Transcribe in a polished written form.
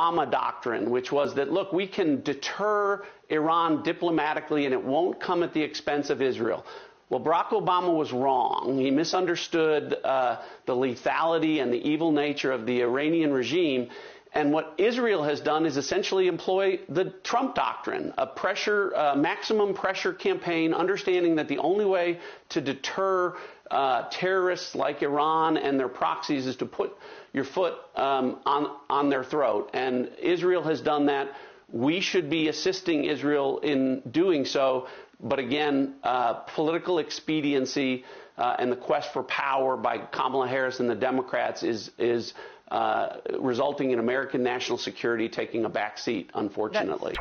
Obama doctrine, which was that, look, we can deter Iran diplomatically and it won't come at the expense of Israel. Well, Barack Obama was wrong. He misunderstood the lethality and the evil nature of the Iranian regime. And what Israel has done is essentially employ the Trump doctrine, a maximum pressure campaign, understanding that the only way to deter terrorists like Iran and their proxies is to put your foot on their throat. And Israel has done that. We should be assisting Israel in doing so. But again, political expediency and the quest for power by Kamala Harris and the Democrats is resulting in American national security taking a back seat, unfortunately.